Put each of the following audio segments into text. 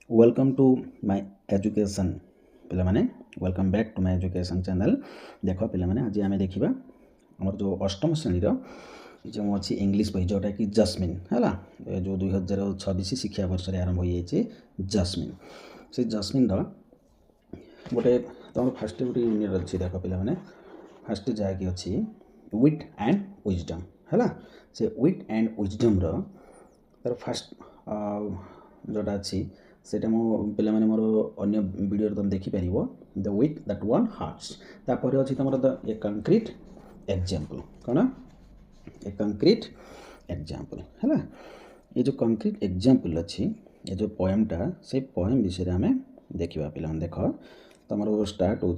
Welcome to my education पे मैंने welcome back to my education channel. देख पे मैंने आज आम देखा आमर जो अष्टम श्रेणी जो अच्छी इंग्लीश बही जोटा कि जस्मिन है जो 2026 शिक्षा वर्ष आरंभ हो जाए जस्मिन से जस्मिन गोटे तुम फास्ट गोटे यूनिट अच्छी देख पे मैंने फास्ट जहाँकि अच्छी विट एंड विजडम है से विट एंड विजडम तार फास्ट जोटा अच्छी सेटा मो पे मोर अन्य वीडियो तुम देखिपर the with that one hearts तापर अच्छी तुम ए कंक्रीट एग्जांपल कौन ए कंक्रीट एग्जांपल है ये जो कंक्रीट एग्जांपल अच्छी ये जो पोएमटा से पोएम विषय आम देखा पे देख तुम स्टार्ट हो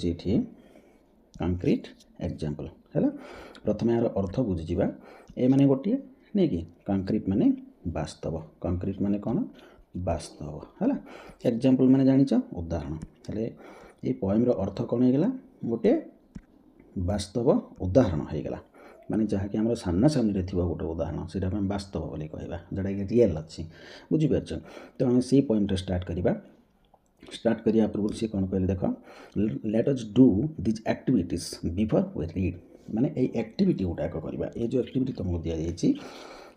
कंक्रीट एग्जांपल है प्रथम यार अर्थ बुझीजा ए माने गोटे नहीं कि कंक्रीट माने वास्तव कंक्रीट माने कौन वास्तव है एग्जांपल माने जानिच उदाहरण हेले ये पोएम अर्थ कौन होगा गोटे वास्तव उदाहरण होगा माने जहाँकि आम सामना सामने थी गोटे उदाहरण से वास्तव बोली कहवा जोटा कि रियल अच्छी बुझीपार तो आम से पोएम स्टार्ट करवा स्टार्ट करिया पूर्व सी कौन कहले देख let us do these activities before we read माने ये एक्टिविटी गुड़ाक करवा ये जो एक्टिविटी तुमको दि जाइए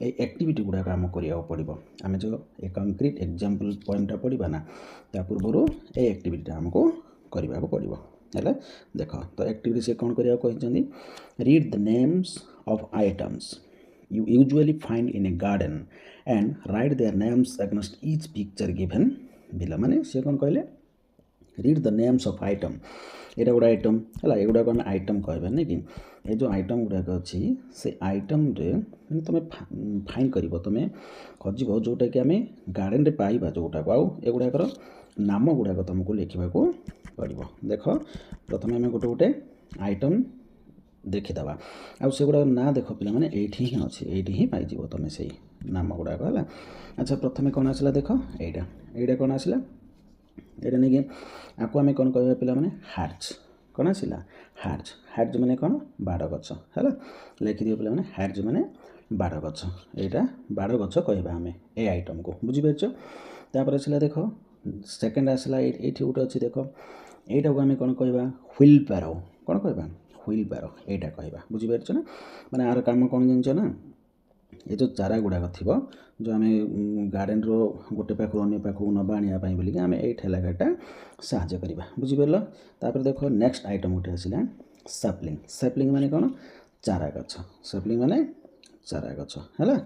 ये एक्टिविटी गुड़ाक आम करा पड़ो आम जो ए कंक्रीट एग्जांपल पॉइंटा पढ़ा ना ता पूर्व ये एक्टिविटी आमको करने पड़ो है देख तो एक्टिविटी से कौन करा read the names of items you usually find in A garden and right their names against each picture given below माने सी कौन कहले read the names of item यहाँ गोटे आइटम है ये आम आइटम कहबा नहीं कि ये जो आइटम गुड़ाक अच्छी से आइटम रे तुम फाइन कर तुम खोज जोटा कि आम गार्डन रे पाइबा जोटा आउ एगुड़ाकर नाम गुड़ाक तुमको लिखा पड़ो देख प्रथम आम गोटे गोटे आइटम देखीदे आउ से गुड़ा ना देख पे मैंने ये अच्छी ये पाइज तुम से नाम गुड़ाक है अच्छा प्रथम कौन आसला देख यहाँ कौन आसला ये नहीं कि आपको आम कौन कह पे मैंने हार्च कौन आसला हार्च हार्च मैंने कौन बाड़ गच है लिखिद पे मैंने हार्च मैंने बाड़ गच यहाँ बाड़ गच कहवा आम ए आइटम को बुझीपार तापर आसला देख सेकेंड आसला ये गोटे अच्छी देख यहीटा को आम कौन कहवा व्हील पैरो कौन कहवा व्हील पैरो यहाँ कहवा बुझीपार ना मैंने आर कम कौन जिनस ना ये जो चारा गुड़ाक थी जो आम गार्डन रो गोटे पाखु अन्य पाखु नबाणिया बोलिक आम ये ठेला गाड़ीटा साहाଯ୍य करवा बुझीपार तापर देख नेक्स्ट आइटम गोटे आसला सैपलिंग सैपलिंग माने कौन चारा गछ सैपलिंग माने चारा गछ है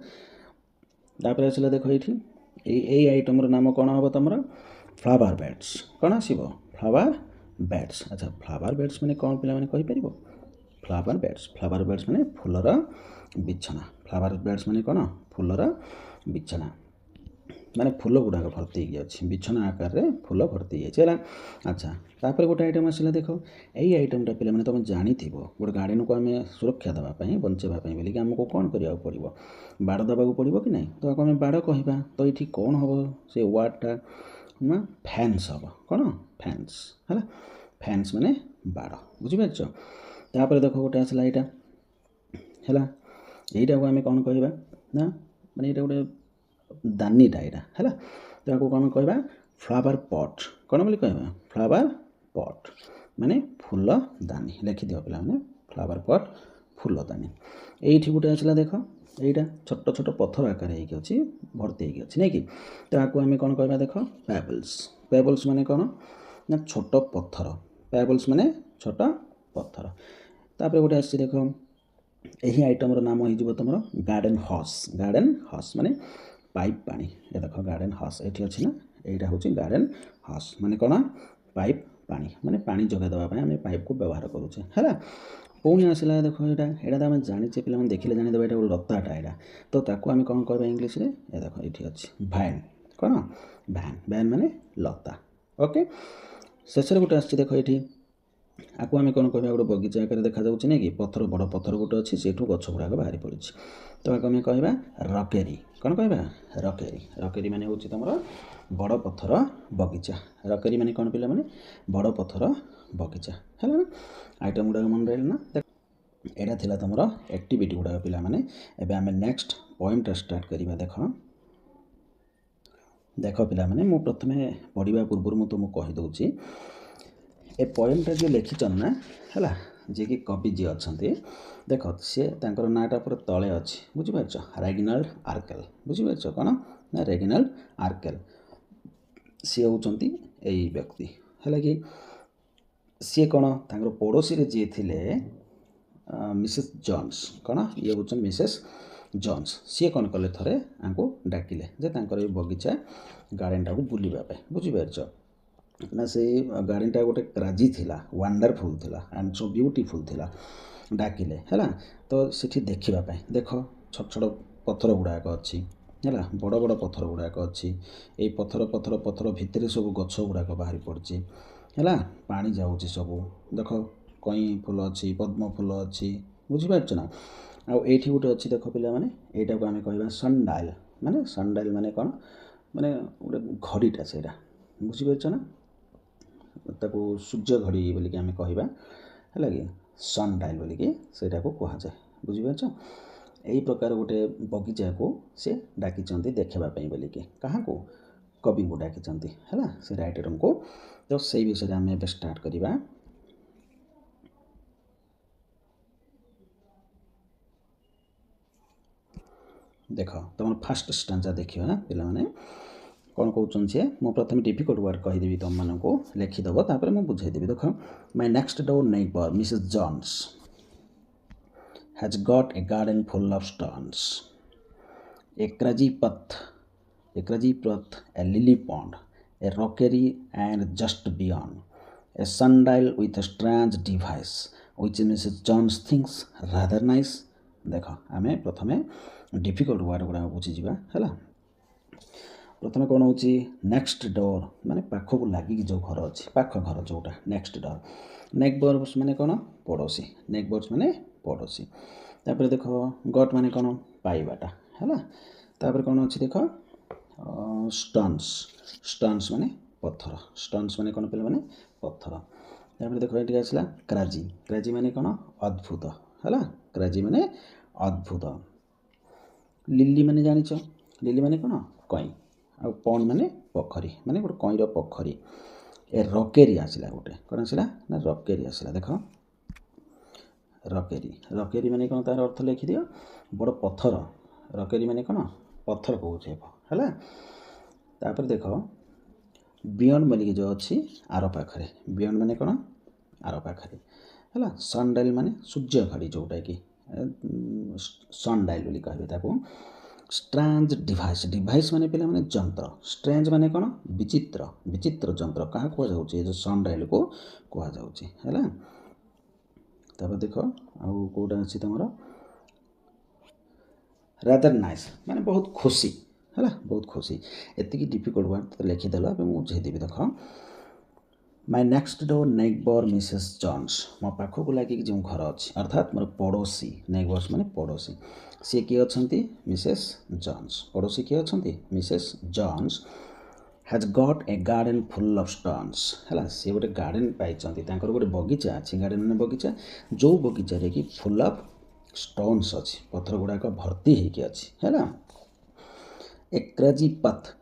तापर आसला देख ये आइटम नाम कौन हम तुम फ्लावर बेड्स कौन आसो फ्लावर बेड्स अच्छा फ्लावर बेड्स माने कौन पे मैंने फ्लावर बेड्स माने फूलर बिछना फ्लावर बेड्स माने कौन फूलर बिछना माने फूल गुड़ाक भर्ती अच्छी बिछना आकार में फूल भर्ती है अच्छा तापर गोटे आइटम आसला देख यही आइटमटा पे मैंने तुम जानी गोटे गार्डन को आम सुरक्षा देवाई बचाई बोलिक आमको कौन करा पड़ो बाड़ देवाक पड़ो कि नहीं तो आम बाड़ कहवा तो ये कौन हम से वार्डटा ना फैंस हम कौन फैंस है फैंस माने बाड़ बुझीपार तापर देख गोटे आसला यहाँ है यहीटा को आम कौन कहवा ना माने ये गोटे दानीटा यहाँ है तो कौन कहवा फ्लावर पॉट कौन बोली कहवा फ्लावर पॉट माने फूल दानी लिखिद पे मैंने फ्लावर पॉट फूल दानी ये गोटे आसला देख यहाँ छोट छोट पत्थर आकार अच्छी भर्ती अच्छी नहीं कि तो आपको आम कौन कहवा देख पेबल्स पेबल्स माने कौन ना छोट पत्थर पेबल्स माने छोट पत्थर तापर गोटे आस देख यही आइटम नाम हो तुम गार्डन हस माने पाइप पानी ये देख गार्डन हस ये अच्छी ना यहाँ हूँ गार्डन हस माने कौन पाइप पानी माने पानी जगह देवाई आम पाइप को व्यवहार करुचे है पुणी आसला देख यहाँ तो आम जाचे पे देखिले जानीदेव ये लताटा यहाँ तो ताको आम कौन कहवा इंग्लीश रे ये देख ये अच्छी भैन कौन भैन भैन माने लता ओके शेष गोटे आस देख ये आपको आम कौन कहवा गोटे बगीचा आकार देखा नहीं कि पत्थर बड़ पत्थर गोटे अच्छी से गछ गुड़ाक बाहरी पड़ी तो आम कहवा रकेरी कौन कहवा रकेरी रकेरी माने हूँ तुम बड़ पत्थर बगीचा रकेरी माने कौन पे मैंने बड़ पत्थर बगीचा है ना आइटम गुड़ाक मन रहा ना यहाँ था तुम एक्टिविटी गुड़ाक पे आम नेक्स्ट पोएमटा स्टार्ट करवा देख देख पिलामाने मु प्रथमे पढ़ा पूर्व मु तुमको कहीदे ए पोएमटा जो लिखिछन ना है जी कि कवि जी अच्छा देख सी तर नाटा पूरा तले अच्छी बुझीपार रेगिनाल्ड आर्केल बुझीपार कौन ना रेगिनाल्ड आर्केल सी होती यही व्यक्ति है कि सी कौन तर पड़ोशी जी थे मिसेस जॉन्स कौन ये हूँ मिसेस जॉन्स सी कौन कले थे आपको डाकिले जे तांकर बगीचा गार्डेन को बुलवाई बुझीपार ना से गार्डेन टा गोटे क्राजी थिला वंडरफुल थिला एंड सो ब्यूटीफुल थिला डाकिले है तो सेठी देखापी देख छोट छोट पत्थर गुड़ाक अच्छी है बड़ बड़ पत्थर गुड़ाक अच्छी ये पत्थर पत्थर पत्थर भितर सब गछ गुड़ाक बाहरी पड़ी है पानी जाऊँगी सब देख कई फूल अच्छी पद्म फूल अच्छी बुझीपार ना आउे गोटे अच्छी देख पे यहाँ को आम कह सनडाइल माने कौन माने गोटे घड़ीटा से बुझीपार ना ताको सूर्य घड़ी बोलिक आम कहवा है कि सनडाइल बोलिकी सेटा को कहुए बुझीपार यही प्रकार गोटे बगीचा को सी डाकी देखापी बोलिकी क्या को कवि को डाकी है से राइटर को तो से विषय आम ए स्टार्ट करवा देख तुम फास्ट स्टांजा देखिए पे कौन कौन सी मु प्रथम डिफिकल्ट वर्ड कहीदेवी तुम मानक लिखिदेव तापर मुझे बुझेदेवी देख my next door neighbour Mrs Jones has got a garden full of stones a crazy path a lily pond a rockery and just beyond a sundial with a strange device which Mrs Jones thinks rather nice देख आम प्रथम difficult word गुड़ा बुझीजा है प्रथम कौन हो next door माने पाख को लगिक जो घर अच्छी पाख घर जोटा नेक्स्ट डोर नेक्बर्स माने कौन पड़ोशी नेक्बर्स माने पड़ोशी तापर देख गट माने कौन पाइबाटा है तापर कौन अच्छी देख स्टन्स स्टन्स माने पत्थर स्टन्स माने कौन पे माने पत्थर तापर देख ये आसला क्राजी क्राजी माने कौन अद्भुत है क्राजी माने अद्भुत लिली माने जानिच लिली माने कौन कई आ पॉन्ड माने पोखरी माने गोटे कईर पोखरी ए रकेरी आसला गोटे कौन आसला ना रकेरी आसला देख रकेरी रकेरी माने कौन तार अर्थ लिखिदि बड़ पत्थर रकेरी माने कौन पत्थर को है तापर देख बियॉन्ड बोलिक जो अच्छी आर पाखे बियॉन्ड माने कौन आर पाखे है सनडाइल माने सूर्य घड़ी जोटा कि सनडाइल बोली कहबे ताको स्ट्रेंज डिवाइस डिवाइस माने पे माने जंत्र स्ट्रेंज माने कौन विचित्र विचित्र जंत्र क्या कहुचे जो सनडाइल को कहुचे है तब देख आउ कौटा अच्छी तुम रादर नाइस माने बहुत खुशी है बहुत खुशी एति डिफिकल्ट वर्ड तो लिखिदेल मुझे बुझेदेवी देख my next door neighbour Mrs Jones मो पाख को लगे जो घर अच्छी अर्थात मोर पड़ोशी नेबर्स माने पड़ोशी सी किए अच्छा मिसेस जॉन्स पड़ोशी किए अच्छा Mrs Jones has got a garden full of stones है सी गोटे गार्डन पाई गोटे बगीचा अच्छी गार्डन मैंने बगीचा जो बगीचा रे कि फुल ऑफ स्टोन्स अच्छी पत्थर गुड़ाक भर्ती होगी अच्छी है ए क्रेजी पथ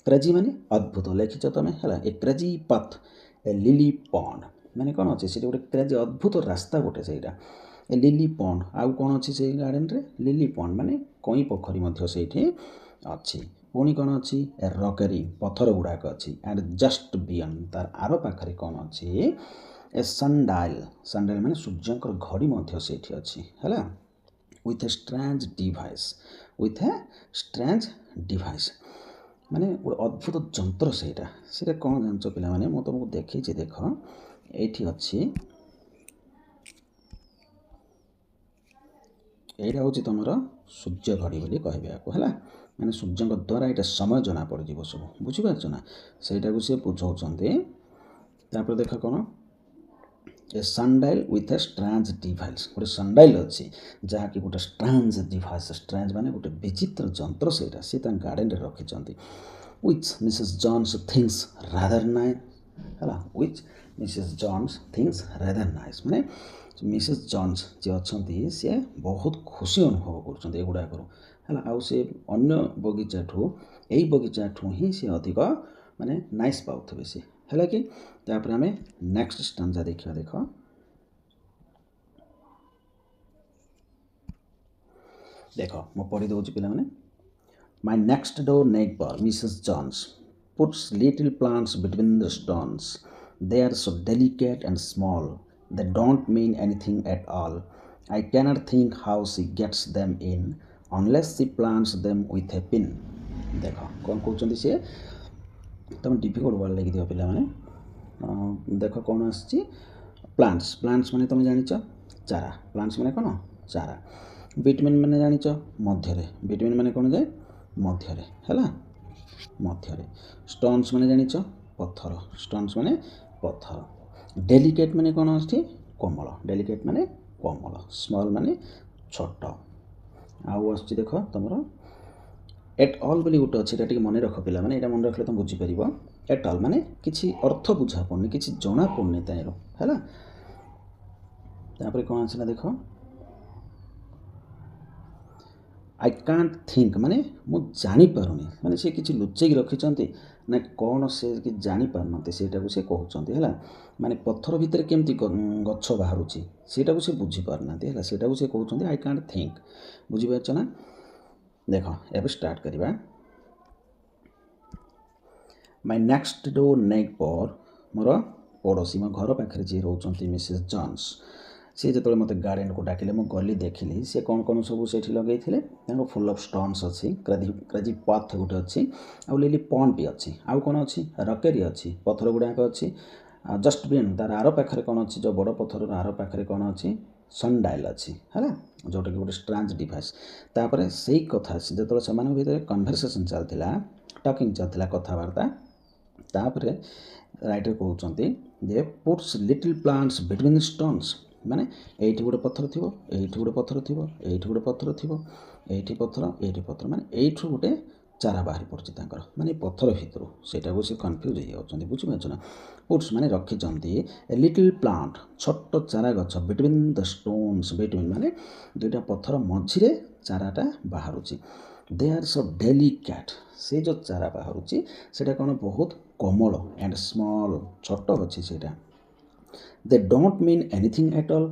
क्रेजी माने अद्भुत लिखिच तुम है ए crazy path a lily pond माने कौन अच्छे से गोटे क्रेजी अद्भुत रास्ता गोटे से ए लिली पॉन्ड आउ कौन अच्छी से गार्डन रे लिली पॉन्ड माने कई पोखरी से अच्छी पुणी कौन अच्छी ए रकेरी पत्थर गुड़ाक अच्छी एंड जस्ट बियॉन्ड तार आर पाखे कौन अच्छी ए सनडाइल सनडाइल माने सूर्यंकर घड़ी से अच्छी है विथ ए स्ट्रेंज डिवाइस माने गोटे अद्भुत जंत्र से कौन जान पे मुझे तुमको देखी देख ये अच्छी यहाँ हूँ तुम सूर्य घड़ी बोली कहवाक है मैंने सूर्य द्वारा यहाँ समय जना पड़ जाव सब बुझीपार ना सहीटा सी बुझाऊँच तापर देख कौन a sundial with a strange device गोटे सनडाइल अच्छी जहाँकि गोटे स्ट्रेंज डिवाइस स्ट्रेंज माने गोटे विचित्र जंत्र से गार्डन रे रखी which Mrs Jones things rather nice है which Mrs Jones things rather nice माने मिसेस जॉन्स जी अच्छा सी बहुत खुशी अनुभव कर गुड़ाक ହେଲା। ଆଉ ସେ ଅନ୍ୟ ବଗିଚାଠୁ ଏଇ ବଗିଚାଠୁ ହିଁ ସେ ଅଧିକ ମାନେ ନାଇସ୍ ପାଉଥିବେ ସେ, ହେଲା କି। ତାପରେ ଆମେ ନେକ୍ସଟ ଷ୍ଟାଞ୍ଜା ଦେଖିବା। ଦେଖ ଦେଖ ମୁଁ ପଢ଼ି ଦେଉଛି ପିଲାମାନେ। My next door neighbor, Mrs. Jones, puts little plants between the stones. They are so delicate and small. They don't mean anything at all. I cannot think how she gets them in unless she plants them with a pin. ଦେଖ କ'ଣ କହୁଛନ୍ତି ସିଏ, ତୁମେ difficult ward ଲେଖିଦିଅ ପିଲାମାନେ। ଦେଖ କ'ଣ ଆସିଛି, plants. Plants ମାନେ ତୁମେ ଜାଣିଛ ଚାରା, ପ୍ଲାଣ୍ଟସ୍ ମାନେ କ'ଣ ଚାରା। ବିଟମିନ୍ ମାନେ ଜାଣିଛ ମଧ୍ୟରେ, ବିଟମିନ୍ ମାନେ କ'ଣ ଯାଏ ମଧ୍ୟରେ, ହେଲା ମଧ୍ୟରେ। ଷ୍ଟୋନ୍ସ ମାନେ ଜାଣିଛ ପଥର, ଷ୍ଟୋନ୍ସ ମାନେ ପଥର। ଡେଲିକେଟ୍ ମାନେ କ'ଣ ଅଛି କୋମଳ, ଡେଲିକେଟ୍ ମାନେ କୋମଳ। ସ୍ମଲ୍ ମାନେ ଛୋଟ। ଆଉ ଆସୁଛି ଦେଖ ତୁମର ଏଟ୍ ଅଲ୍ ବୋଲି ଗୋଟେ ଅଛି, ଏଇଟା ଟିକେ ମନେ ରଖ ପିଲାମାନେ, ଏଇଟା ମନେ ରଖିଲେ ତୁମେ ବୁଝିପାରିବ। ଏଟ୍ ଅଲ୍ ମାନେ କିଛି ଅର୍ଥ ବୁଝା ପଡ଼ୁନି, କିଛି ଜଣା ପଡ଼ୁନି ତାର, ହେଲା। ତାପରେ କ'ଣ ଆସିଲା ଦେଖ, ଆଇ କାଣ୍ଟ ଥିଙ୍କ ମାନେ ମୁଁ ଜାଣିପାରୁନି, ମାନେ ସେ କିଛି ଲୁଚେଇକି ରଖିଛନ୍ତି ନା କ'ଣ ସେ କିଛି ଜାଣିପାରୁନାହାନ୍ତି, ସେଇଟାକୁ ସେ କହୁଛନ୍ତି, ହେଲା। ମାନେ ପଥର ଭିତରେ କେମିତି ଗଛ ବାହାରୁଛି ସେଇଟାକୁ ସେ ବୁଝିପାରୁନାହାନ୍ତି, ହେଲା, ସେଇଟାକୁ ସେ କହୁଛନ୍ତି ଆଇ କାଣ୍ଟ ଥିଙ୍କ। ବୁଝିପାରୁଛ ନା। ଦେଖ ଏବେ ଷ୍ଟାର୍ଟ କରିବା। ମାଇ ନେକ୍ସଟ ଡୋର୍ ନେଇବର, ମୋର ପଡ଼ୋଶୀ, ମୋ ଘର ପାଖରେ ଯିଏ ରହୁଛନ୍ତି ମିସେସ୍ ଜନ୍ସ, ସେ ଯେତେବେଳେ ମୋତେ ଗାର୍ଡ଼େନକୁ ଡାକିଲେ ମୁଁ ଗଲି ଦେଖିଲି ସେ କ'ଣ କ'ଣ ସବୁ ସେଇଠି ଲଗେଇଥିଲେ। ତାଙ୍କର ଫୁଲ୍ ଅଫ୍ ଷ୍ଟୋନ୍ସ ଅଛି, କ୍ରେଜି ପଥ୍ ଗୋଟେ ଅଛି, ଆଉ ଲିଲି ପଣ୍ଡ ବି ଅଛି, ଆଉ କ'ଣ ଅଛି ରକେରୀ ଅଛି, ପଥର ଗୁଡ଼ାକ ଅଛି। ଜଷ୍ଟବିନ୍ ତାର ଆର ପାଖରେ କ'ଣ ଅଛି, ଯେଉଁ ବଡ଼ ପଥରର ଆର ପାଖରେ କ'ଣ ଅଛି ସନଡାଇଲ୍ ଅଛି, ହେଲା, ଯେଉଁଟାକି ଗୋଟେ ଷ୍ଟ୍ରାଞ୍ଜ ଡିଭାଇସ୍। ତାପରେ ସେଇ କଥା ଯେତେବେଳେ ସେମାନଙ୍କ ଭିତରେ କନଭରସେସନ୍ ଚାଲିଥିଲା, ଟକିଂ ଚାଲିଥିଲା, କଥାବାର୍ତ୍ତା, ତାପରେ ରାଇଟର୍ କହୁଛନ୍ତି ଯେ ପୁଟ୍ସ ଲିଟିଲ୍ ପ୍ଲାଣ୍ଟସ୍ ବିଟୱିନ୍ ଷ୍ଟୋନ୍ସ, ମାନେ ଏଇଠି ଗୋଟେ ପଥର ଥିବ, ଏଇଠି ଗୋଟେ ପଥର ଥିବ, ଏଇଠି ଗୋଟେ ପଥର ଥିବ, ଏଇଠି ପଥର, ଏଇଠି ପଥର, ମାନେ ଏଇଠୁ ଗୋଟେ ଚାରା ବାହାରି ପଡ଼ୁଛି ତାଙ୍କର, ମାନେ ପଥର ଭିତରୁ। ସେଇଟାକୁ ସେ କନଫ୍ୟୁଜ୍ ହେଇଯାଉଛନ୍ତି, ବୁଝିପାରୁଛ ନା। ପୁଟ୍ସ ମାନେ ରଖିଛନ୍ତି ଏ ଲିଟିଲ୍ ପ୍ଲାଣ୍ଟ, ଛୋଟ ଚାରା ଗଛ, ବିଟୱିନ୍ ଦ ଷ୍ଟୋନ୍ସ, ବିଟୱିନ୍ ମାନେ ଦୁଇଟା ପଥର ମଝିରେ ଚାରାଟା ବାହାରୁଛି। ଦେ ଆର୍ ସୋ ଡେଲିକେଟ୍, ସେ ଯେଉଁ ଚାରା ବାହାରୁଛି ସେଇଟା କ'ଣ ବହୁତ କୋମଳ ଆଣ୍ଡ ସ୍ମଲ୍, ଛୋଟ ଅଛି ସେଇଟା। They don't mean anything at all,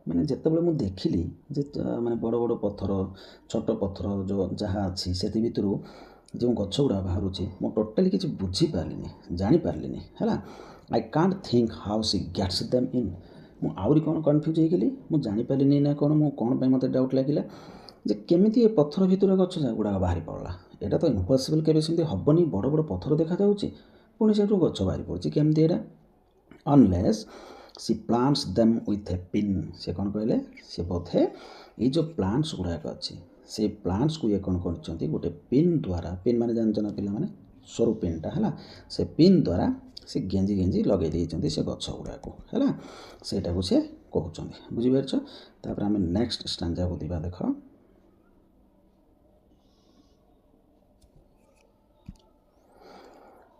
ମାନେ ଯେତେବେଳେ ମୁଁ ଦେଖିଲି ଯେ ମାନେ ବଡ଼ ବଡ଼ ପଥର, ଛୋଟ ପଥର ଯେଉଁ ଯାହା ଅଛି ସେଥି ଭିତରୁ ଯେଉଁ ଗଛ ଗୁଡ଼ା ବାହାରୁଛି ମୁଁ ଟୋଟାଲି କିଛି ବୁଝିପାରିଲିନି, ଜାଣିପାରିଲିନି, ହେଲା। I can't think how she gets them in, ମୁଁ ଆହୁରି କ'ଣ କନଫ୍ୟୁଜ୍ ହେଇଗଲି, ମୁଁ ଜାଣିପାରିଲିନି ନା କ'ଣ, ମୁଁ କ'ଣ ପାଇଁ ମୋତେ ଡାଉଟ୍ ଲାଗିଲା ଯେ କେମିତି ଏ ପଥର ଭିତରେ ଗଛ ଗୁଡ଼ାକ ବାହାରି ପଡ଼ିଲା। ଏଇଟା ତ ଇମ୍ପସିବଲ୍, କେବେ ସେମିତି ହେବନି, ବଡ଼ ବଡ଼ ପଥର ଦେଖାଯାଉଛି ପୁଣି ସେଇଠୁ ଗଛ ବାହାରି ପଡ଼ୁଛି କେମିତି ଏଇଟା। Unless C plants them with a pin, ସେ କ'ଣ କହିଲେ, ସେ ବୋଧେ ଏଇ ଯେଉଁ ପ୍ଲାଣ୍ଟସ୍ ଗୁଡ଼ାକ ଅଛି ସେ ପ୍ଲାଣ୍ଟସ୍କୁ ଇଏ କ'ଣ କରିଛନ୍ତି ଗୋଟେ ପିନ୍ ଦ୍ୱାରା, ପିନ୍ ମାନେ ଜାଣିଛ ନା ପିଲାମାନେ ସରୁ ପିନ୍ଟା, ହେଲା, ସେ ପିନ୍ ଦ୍ୱାରା ସେ ଗେଞ୍ଜି ଗେଞ୍ଜି ଲଗାଇ ଦେଇଛନ୍ତି ସେ ଗଛ ଗୁଡ଼ାକୁ, ହେଲା, ସେଇଟାକୁ ସେ କହୁଛନ୍ତି, ବୁଝିପାରୁଛ। ତାପରେ ଆମେ ନେକ୍ସଟ ଷ୍ଟାଞ୍ଜାକୁ ଯିବା। ଦେଖ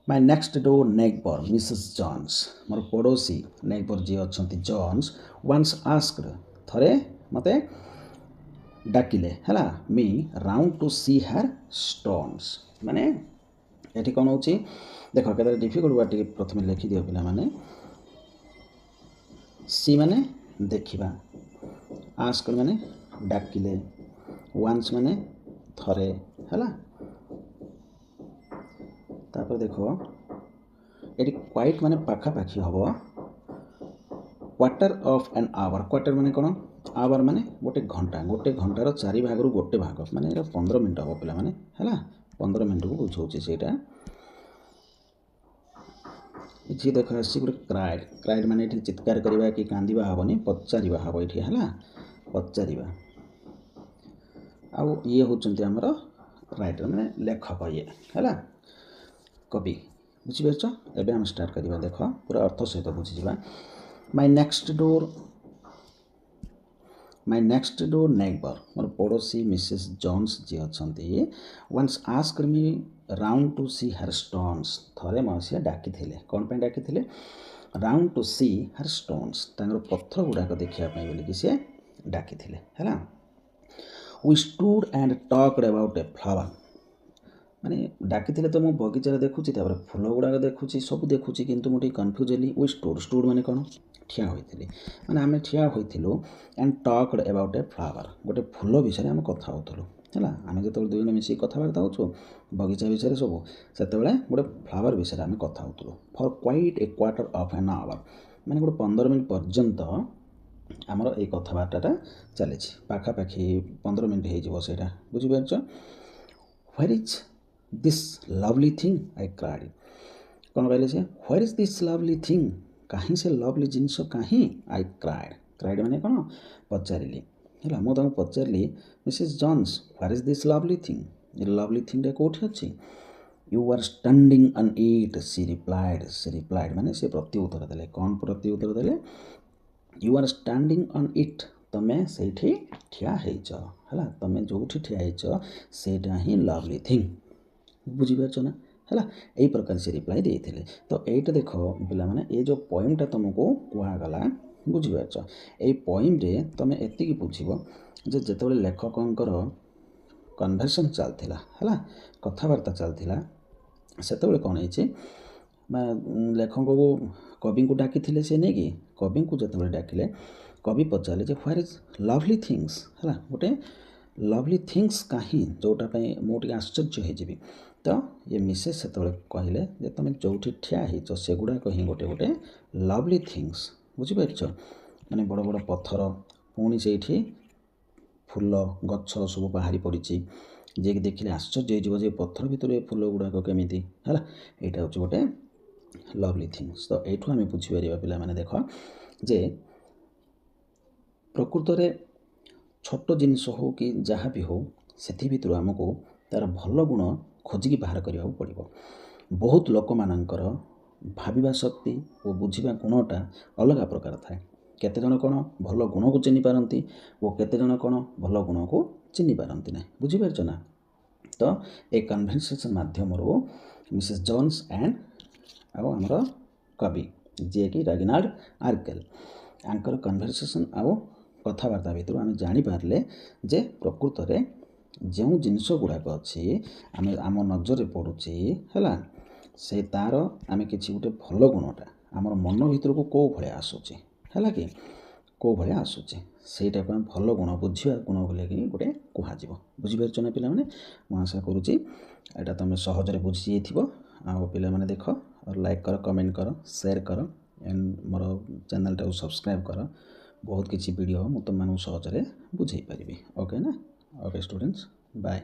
ମାଇ ନେକ୍ସଟ ଡୋର୍ ନେଇବର ମିସେସ୍ ଜନ୍ସ, ମୋର ପଡ଼ୋଶୀ ନେଇବର ଯିଏ ଅଛନ୍ତି ଜନ୍ସ, ୱାନ୍ସ ଆସ୍କଡ, ଥରେ ମୋତେ ଡାକିଲେ, ହେଲା, ମି round to see her stones, ମାନେ ଏଠି କ'ଣ ହେଉଛି ଦେଖ, କେତେବେଳେ ଡିଫିକଲ୍ଟ ୱାର୍ଡ଼ ଟିକେ ପ୍ରଥମେ ଲେଖିଦିଅ ପିଲାମାନେ। ସି ମାନେ ଦେଖିବା, ଆସ୍କଡ ମାନେ ଡାକିଲେ, ୱାନ୍ସ ମାନେ ଥରେ, ହେଲା। ତାପରେ ଦେଖ ଏଠି କ୍ୱାଇଟ୍ ମାନେ ପାଖାପାଖି ହେବ, quarter of an hour, quarter ମାନେ କ'ଣ, ଆୱାର ମାନେ ଗୋଟେ ଘଣ୍ଟା, ଗୋଟେ ଘଣ୍ଟାର 4 ଭାଗରୁ ଗୋଟେ ଭାଗ, ମାନେ ଏଇଟା 15 ମିନିଟ୍ ହେବ ପିଲାମାନେ, ହେଲା, 15 ମିନିଟ୍କୁ ବୁଝାଉଛି ସେଇଟା। ଏଠି ଦେଖ ଆସିଛି ଗୋଟେ କ୍ରାଏଡ୍, କ୍ରାଏଡ୍ ମାନେ ଏଠି ଚିତ୍କାର କରିବା କି କାନ୍ଦିବା ହେବନି, ପଚାରିବା ହେବ ଏଠି, ହେଲା, ପଚାରିବା। ଆଉ ଇଏ ହେଉଛନ୍ତି ଆମର ରାଇଟର୍, ମାନେ ଲେଖକ ଇଏ, ହେଲା, କବି, ବୁଝିପାରୁଛ। ଏବେ ଆମେ ଷ୍ଟାର୍ଟ କରିବା। ଦେଖ ପୁରା ଅର୍ଥ ସହିତ ବୁଝିଯିବା। ମାଇ ନେକ୍ସଟ ଡୋର୍ ନେଇବର, ମୋର ପଡ଼ୋଶୀ ମିସେସ୍ ଜନ୍ସ ଯିଏ ଅଛନ୍ତି, once asked me round to see her stones, ଥରେ ମୋ ସିଏ ଡାକିଥିଲେ, କ'ଣ ପାଇଁ ଡାକିଥିଲେ, round to see her stones, ତାଙ୍କର ପଥର ଗୁଡ଼ାକ ଦେଖିବା ପାଇଁ ବୋଲିକି ସିଏ ଡାକିଥିଲେ, ହେଲା। We stood and talked about a flower माने डाकी तो मो बगीचार देखुची फूल गुड़ाक देखुची सब देखुची किंतु मुझे कन्फ्यूज हेली वी स्टूड स्टूड माने कौन ठिया होइथिली माने आमे ठिया होइथिलु and talked about a flower गोटे फूल विषय आम कथा होतलु है आम जो दुई जन मिसिक कथबार्ता होचु बगीचा विषय सब से गोटे फ्लावर विषय आम कथा होतलु for quite a quarter of an hour माने गोटे 15 मिनट पर्यंत आमर ये कथबार्ता चली पाखापाखि 15 मिनट होटा बुझीपार where is this lovely thing I cried कौन कहले से where is this lovely thing कहीं से लवली जिनस कहीं आई क्राइड क्राइड माने कौन पचारि है मुझे पचारि Mrs Jones where is this lovely thing ये लवली थिंगटा कौटी अच्छी you are standing on it she replied माने से प्रत्युत्तर देले कौन प्रत्युत्तर देले you are standing on it तमें से ठिया होइछ है तमें जो ठिया सेटा ही लवली थिंग बुझीपार ना है यही प्रकार से रिप्लाई देते तो यहीटा देख पिला माने ये जो पोएमटा तुमको कहगला बुझीपार ये पोएम रे तुम एति बुझब जे जेतबेले लेखकंकर कन्भर्सेशन चलता है कथबार्ता चलता सेतबेले कौन है लेखक को कवि को डाकी से नहीं कि कवि को जो डाकिले कवि पचारे जे व्हेयर इज लवली थिंग्स है गोटे लवली थिंग्स कहीं जोटा मुझे आश्चर्य हो तो ये मिसेस से कहले जे तुम जो ठिया हो से गुड़ाक ही गोटे गोटे लवली थिंग्स बुझीपार माने बड़ बड़ पत्थर पुणी से फूल गछ सब बाहरी पड़ी जे कि देखिले आश्चर्य हो पत्थर भितर फूल गुड़ाक केमी है यहाँ हूँ गोटे लवली थिंग्स तो यू आम बुझीपर पिला माने देख जे प्रकृत में छोट जिनस हो कि जहाँ भी हो से भितर आमको तार भल गुण खोजिकी बाहर करने पड़ो बहुत लोक मानकर भाविबा शक्ति और बुझा गुणटा अलग प्रकार थाए केते जन कौन भल गुण को चिन्ह पारती और केते जन कौन भल गुण को चिन्ह पारती ना बुझीपार ना तो ए कन्भर्सेशन माध्यम मिसेस जॉन्स एंड आमर कवि जी कि रेगिनाल्ड आर्केल आंकर कन्भर्सेशन आउ कथबार्ता भितर आम जापारे जे प्रकृत में जो जिनस गुड़ाक अच्छी आम नजर पड़ुची है से तार आम कि गोटे भल गुणटा आमर मन भर को कौ भाया आसूची है कि कौ भाया आसूची सेटा को भल गुण बुझा गुण बोले कि गोटे कह बुझीपार ना पिला मुझे आशा करुँची यहाँ तुम सहजरे बुझी पिला माने देख और लाइक कर कमेंट कर शेयर कर and more channel time subscribe कर बहुत किसी वीडियो मुझे तुम सहजरे बुझे पारि ओके ना ओके स्टूडेंट्स बाय।